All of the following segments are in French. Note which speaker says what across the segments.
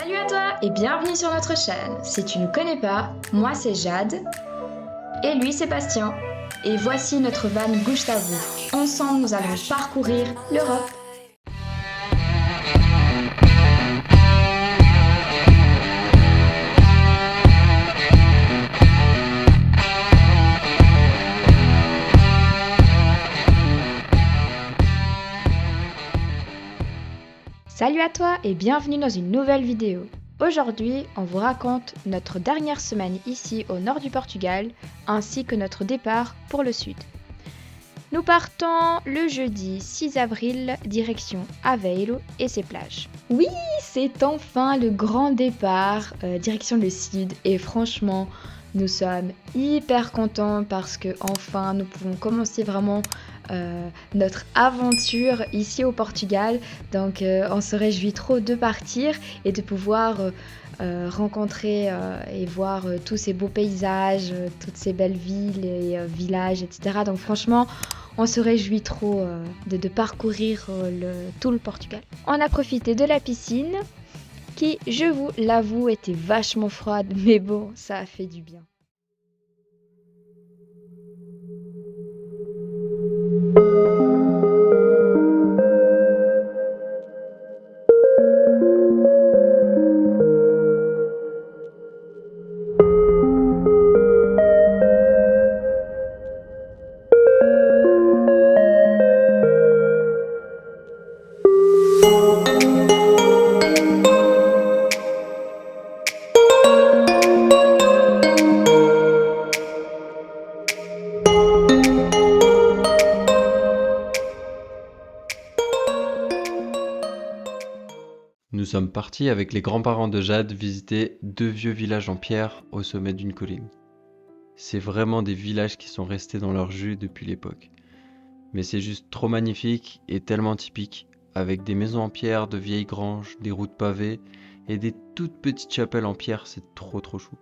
Speaker 1: Salut à toi et bienvenue sur notre chaîne. Si tu ne connais pas, moi c'est Jade et lui c'est Bastien. Et voici notre van Gouche à vous. Ensemble nous allons parcourir l'Europe. Salut à toi et bienvenue dans une nouvelle vidéo. Aujourd'hui, on vous raconte notre dernière semaine ici au nord du Portugal, ainsi que notre départ pour le sud. Nous partons le jeudi 6 avril, direction Aveiro et ses plages. Oui, c'est enfin le grand départ, direction le sud, et franchement, nous sommes hyper contents parce que enfin nous pouvons commencer vraiment notre aventure ici au Portugal. Donc on se réjouit trop de partir et de pouvoir rencontrer et voir tous ces beaux paysages, toutes ces belles villes et villages, etc. Donc franchement, on se réjouit trop de parcourir tout le Portugal. On a profité de la piscine qui, je vous l'avoue, était vachement froide, mais bon, ça a fait du bien.
Speaker 2: Nous sommes partis avec les grands-parents de Jade visiter 2 vieux villages en pierre au sommet d'une colline. C'est vraiment des villages qui sont restés dans leur jus depuis l'époque. Mais c'est juste trop magnifique et tellement typique, avec des maisons en pierre, de vieilles granges, des routes pavées et des toutes petites chapelles en pierre, c'est trop chou.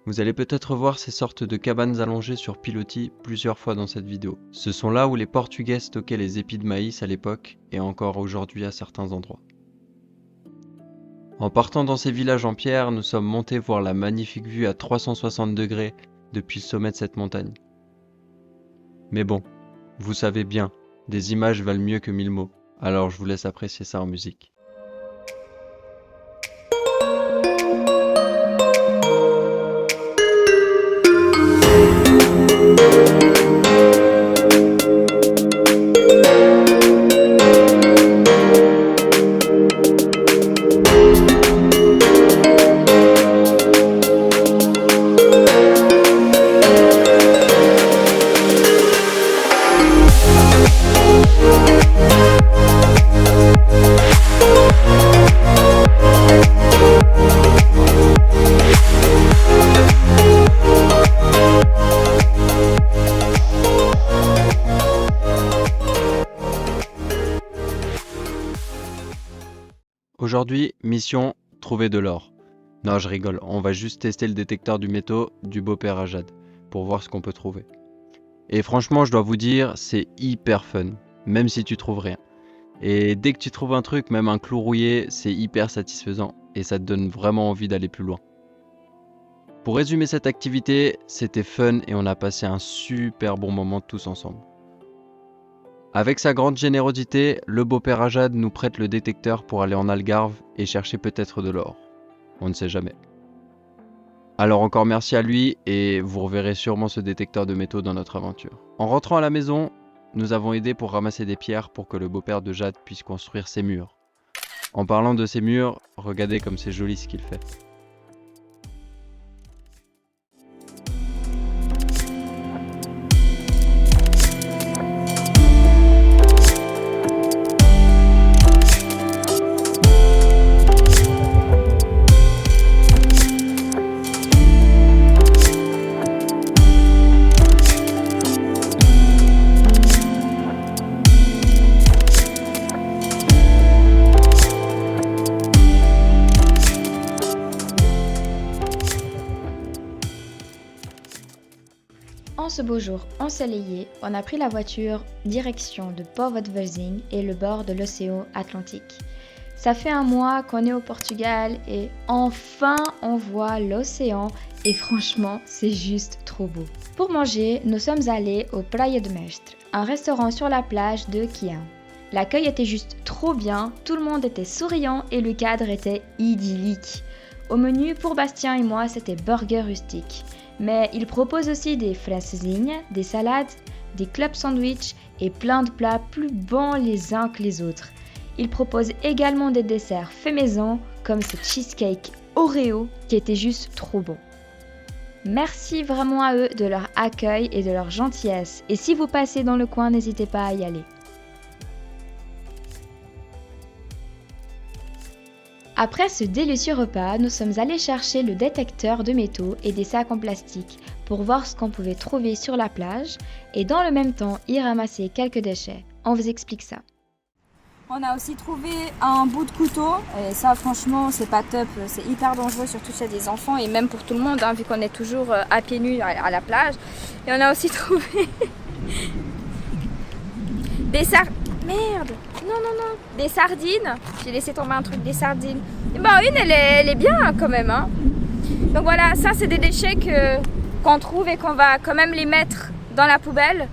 Speaker 2: Vous allez peut-être voir ces sortes de cabanes allongées sur pilotis plusieurs fois dans cette vidéo. Ce sont là où les Portugais stockaient les épis de maïs à l'époque et encore aujourd'hui à certains endroits. En partant dans ces villages en pierre, nous sommes montés voir la magnifique vue à 360 degrés depuis le sommet de cette montagne. Mais bon, vous savez bien, des images valent mieux que 1000 mots, alors je vous laisse apprécier ça en musique. Aujourd'hui, mission, trouver de l'or. Non, je rigole, on va juste tester le détecteur du métaux du beau-père à Jade, pour voir ce qu'on peut trouver. Et franchement, je dois vous dire, c'est hyper fun, même si tu trouves rien. Et dès que tu trouves un truc, même un clou rouillé, c'est hyper satisfaisant, et ça te donne vraiment envie d'aller plus loin. Pour résumer cette activité, c'était fun et on a passé un super bon moment tous ensemble. Avec sa grande générosité, le beau-père à Jade nous prête le détecteur pour aller en Algarve et chercher peut-être de l'or. On ne sait jamais. Alors encore merci à lui et vous reverrez sûrement ce détecteur de métaux dans notre aventure. En rentrant à la maison, nous avons aidé pour ramasser des pierres pour que le beau-père de Jade puisse construire ses murs. En parlant de ses murs, regardez comme c'est joli ce qu'il fait.
Speaker 1: En ce beau jour ensoleillé, on a pris la voiture direction de Port Woudwezing et le bord de l'océan Atlantique. Ça fait un mois qu'on est au Portugal et enfin on voit l'océan et franchement c'est juste trop beau. Pour manger, nous sommes allés au Praia de Mestre, un restaurant sur la plage de Quião. L'accueil était juste trop bien, tout le monde était souriant et le cadre était idyllique. Au menu pour Bastien et moi c'était burger rustique, mais il propose aussi des francesinhas, des salades, des club sandwich et plein de plats plus bons les uns que les autres. Il propose également des desserts faits maison comme ce cheesecake Oreo qui était juste trop bon. Merci vraiment à eux de leur accueil et de leur gentillesse et si vous passez dans le coin n'hésitez pas à y aller. Après ce délicieux repas, nous sommes allés chercher le détecteur de métaux et des sacs en plastique pour voir ce qu'on pouvait trouver sur la plage et dans le même temps y ramasser quelques déchets. On vous explique ça.
Speaker 3: On a aussi trouvé un bout de couteau et ça franchement c'est pas top, c'est hyper dangereux surtout chez des enfants et même pour tout le monde hein, vu qu'on est toujours à pieds nus à la plage. Et on a aussi trouvé des des sardines. J'ai laissé tomber un truc, des sardines. Et bah une elle est bien hein, quand même hein. Donc voilà, ça c'est des déchets qu'on trouve et qu'on va quand même les mettre dans la poubelle.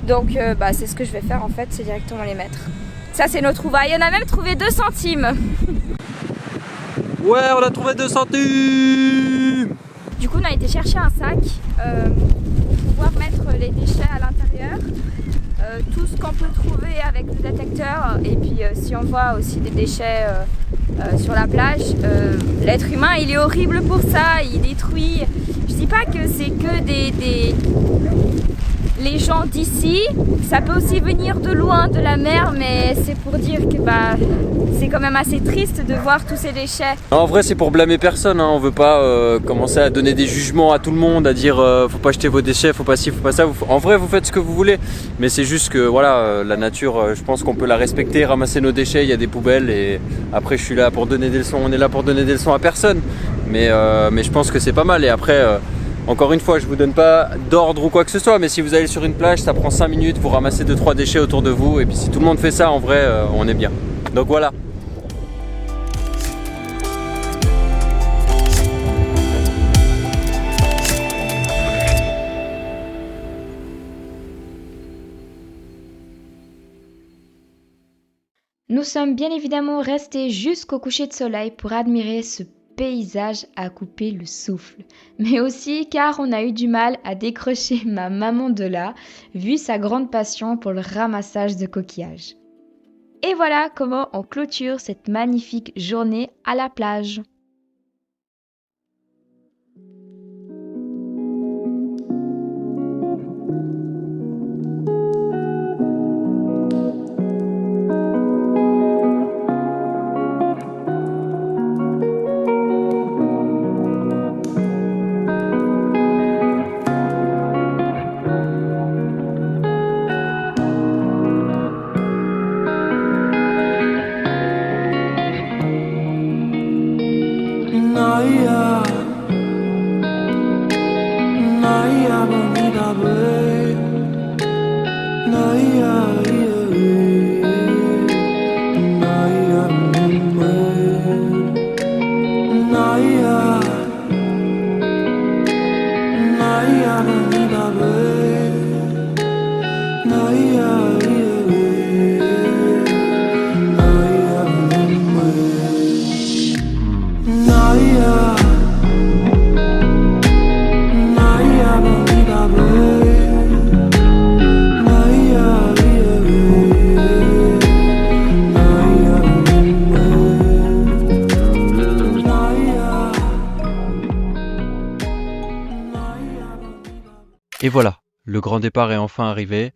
Speaker 3: Donc c'est ce que je vais faire en fait, c'est directement les mettre. Ça c'est nos trouvailles, on a même trouvé 2 centimes.
Speaker 2: Ouais, on a trouvé 2 centimes.
Speaker 3: Du coup on a été chercher un sac pour pouvoir mettre les déchets à l'intérieur. Tout ce qu'on peut trouver avec le détecteur et puis si on voit aussi des déchets sur la plage, l'être humain il est horrible pour ça, il détruit. Je dis pas que c'est que les gens d'ici, ça peut aussi venir de loin, de la mer, mais c'est pour dire que c'est quand même assez triste de voir tous ces déchets.
Speaker 2: En vrai c'est pour blâmer personne, hein. On veut pas commencer à donner des jugements à tout le monde, à dire faut pas jeter vos déchets, faut pas ci, faut pas ça. En vrai vous faites ce que vous voulez, mais c'est juste que voilà, la nature, je pense qu'on peut la respecter, ramasser nos déchets, il y a des poubelles et après je suis là pour donner des leçons, on est là pour donner des leçons à personne. Mais je pense que c'est pas mal et après... Encore une fois, je ne vous donne pas d'ordre ou quoi que ce soit, mais si vous allez sur une plage, ça prend 5 minutes, vous ramassez 2-3 déchets autour de vous, et puis si tout le monde fait ça, en vrai, on est bien. Donc voilà.
Speaker 1: Nous sommes bien évidemment restés jusqu'au coucher de soleil pour admirer ce paysage à couper le souffle, mais aussi car on a eu du mal à décrocher ma maman de là, vu sa grande passion pour le ramassage de coquillages. Et voilà comment on clôture cette magnifique journée à la plage.
Speaker 2: Et voilà, le grand départ est enfin arrivé.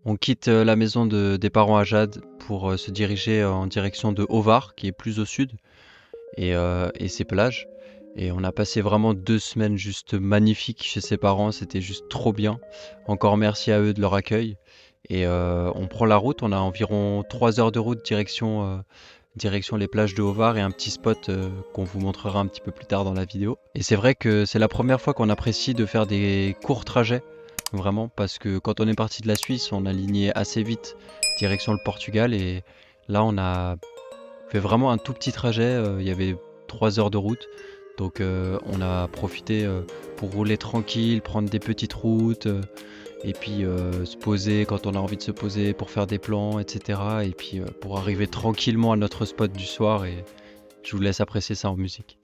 Speaker 2: On quitte la maison des parents à Jade pour se diriger en direction de Ovar, qui est plus au sud, et ses plages. Et on a passé vraiment 2 semaines juste magnifiques chez ses parents, c'était juste trop bien. Encore merci à eux de leur accueil. Et on prend la route, on a environ 3 heures de route direction les plages de Ovar et un petit spot qu'on vous montrera un petit peu plus tard dans la vidéo. Et c'est vrai que c'est la première fois qu'on apprécie de faire des courts trajets, vraiment, parce que quand on est parti de la Suisse, on a aligné assez vite direction le Portugal et là on a fait vraiment un tout petit trajet, il y avait 3 heures de route. Donc on a profité pour rouler tranquille, prendre des petites routes, et puis se poser quand on a envie de se poser pour faire des plans, etc. Et puis pour arriver tranquillement à notre spot du soir, et je vous laisse apprécier ça en musique.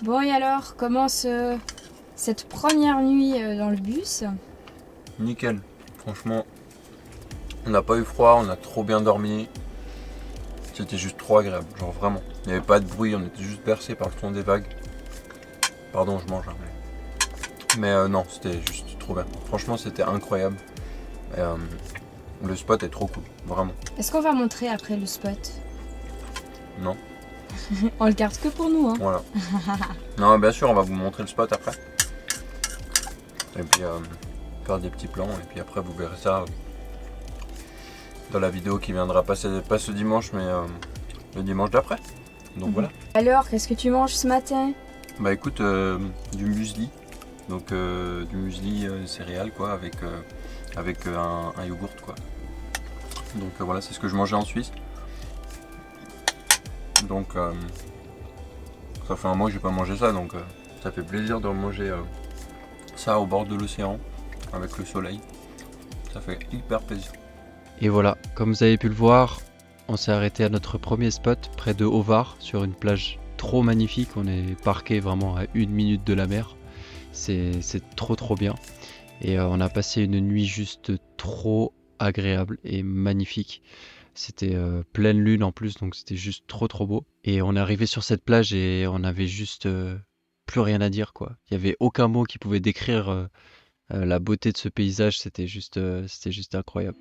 Speaker 3: Bon, et alors, comment cette première nuit dans le bus?
Speaker 4: Nickel, franchement, on n'a pas eu froid, on a trop bien dormi. C'était juste trop agréable, genre vraiment. Il n'y avait pas de bruit, on était juste bercé par le son des vagues. Pardon, je mange, hein, mais non, c'était juste trop bien. Franchement, c'était incroyable. Et, le spot est trop cool, vraiment.
Speaker 3: Est-ce qu'on va montrer après le spot?
Speaker 4: Non,
Speaker 3: On le garde que pour nous, hein.
Speaker 4: voilà. Non, bien sûr, on va vous montrer le spot après. Et puis faire des petits plans, et puis après vous verrez ça dans la vidéo qui viendra pas ce dimanche, mais le dimanche d'après. Donc voilà.
Speaker 3: Alors, qu'est-ce que tu manges ce matin?
Speaker 4: Bah écoute, du muesli. Donc du muesli céréales quoi, avec un yogourt quoi. Donc voilà, c'est ce que je mangeais en Suisse. Donc ça fait un mois que j'ai pas mangé ça, donc ça fait plaisir de manger ça au bord de l'océan avec le soleil. Ça fait hyper plaisir.
Speaker 2: Et voilà, comme vous avez pu le voir, on s'est arrêté à notre premier spot près de Ovar, sur une plage trop magnifique. On est parqué vraiment à 1 minute de la mer. C'est trop bien. Et on a passé une nuit juste trop agréable et magnifique. C'était pleine lune en plus, donc c'était juste trop beau. Et on est arrivé sur cette plage et on avait juste plus rien à dire quoi. Il n'y avait aucun mot qui pouvait décrire la beauté de ce paysage. C'était juste incroyable.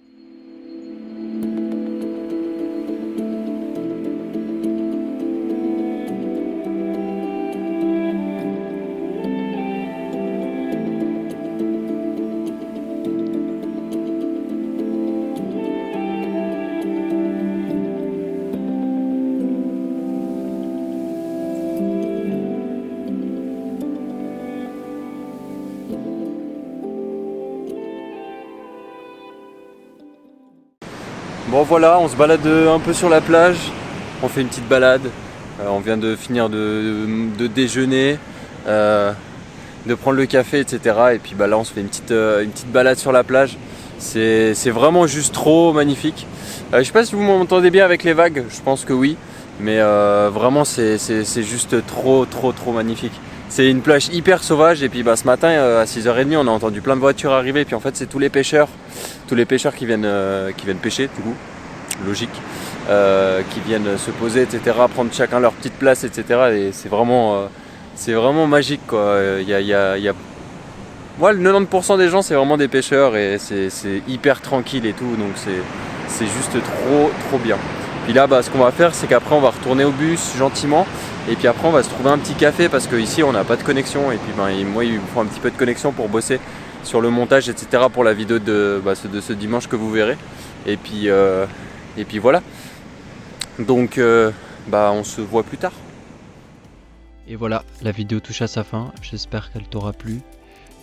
Speaker 4: Bon voilà, on se balade un peu sur la plage, on fait une petite balade, on vient de finir de déjeuner, de prendre le café, etc. Et puis bah, là on se fait une petite balade sur la plage, c'est vraiment juste trop magnifique. Je sais pas si vous m'entendez bien avec les vagues, je pense que oui, mais vraiment c'est juste trop magnifique. C'est une plage hyper sauvage et puis bah, ce matin à 6h30 on a entendu plein de voitures arriver et puis en fait c'est tous les pêcheurs qui viennent pêcher du coup, logique, qui viennent se poser etc, prendre chacun leur petite place etc et c'est vraiment magique quoi. Ouais, le 90% des gens c'est vraiment des pêcheurs et c'est hyper tranquille et tout donc c'est juste trop bien. Puis là, ce qu'on va faire, c'est qu'après on va retourner au bus gentiment. Et puis après on va se trouver un petit café parce qu'ici on n'a pas de connexion. Et puis moi il me faut un petit peu de connexion pour bosser sur le montage, etc. pour la vidéo de ce dimanche que vous verrez. Et puis voilà. Donc on se voit plus tard.
Speaker 2: Et voilà, la vidéo touche à sa fin. J'espère qu'elle t'aura plu.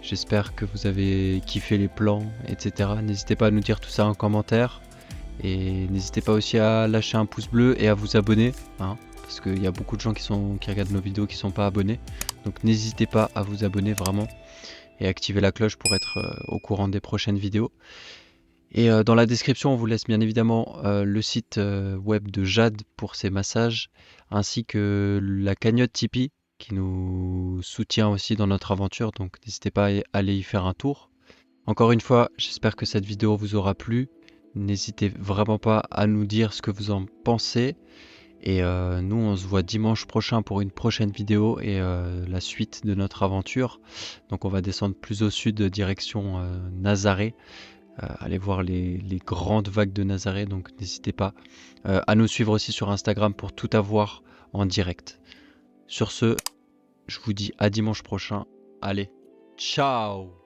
Speaker 2: J'espère que vous avez kiffé les plans, etc. N'hésitez pas à nous dire tout ça en commentaire. Et n'hésitez pas aussi à lâcher un pouce bleu et à vous abonner. Parce qu'il y a beaucoup de gens qui regardent nos vidéos qui ne sont pas abonnés. Donc n'hésitez pas à vous abonner vraiment. Et activer la cloche pour être au courant des prochaines vidéos. Et dans la description, on vous laisse bien évidemment le site web de Jade pour ses massages. Ainsi que la cagnotte Tipeee qui nous soutient aussi dans notre aventure. Donc n'hésitez pas à aller y faire un tour. Encore une fois, j'espère que cette vidéo vous aura plu. N'hésitez vraiment pas à nous dire ce que vous en pensez. Et nous, on se voit dimanche prochain pour une prochaine vidéo et la suite de notre aventure. Donc on va descendre plus au sud, direction Nazaré. Aller voir les grandes vagues de Nazaré. Donc n'hésitez pas à nous suivre aussi sur Instagram pour tout avoir en direct. Sur ce, je vous dis à dimanche prochain. Allez, ciao!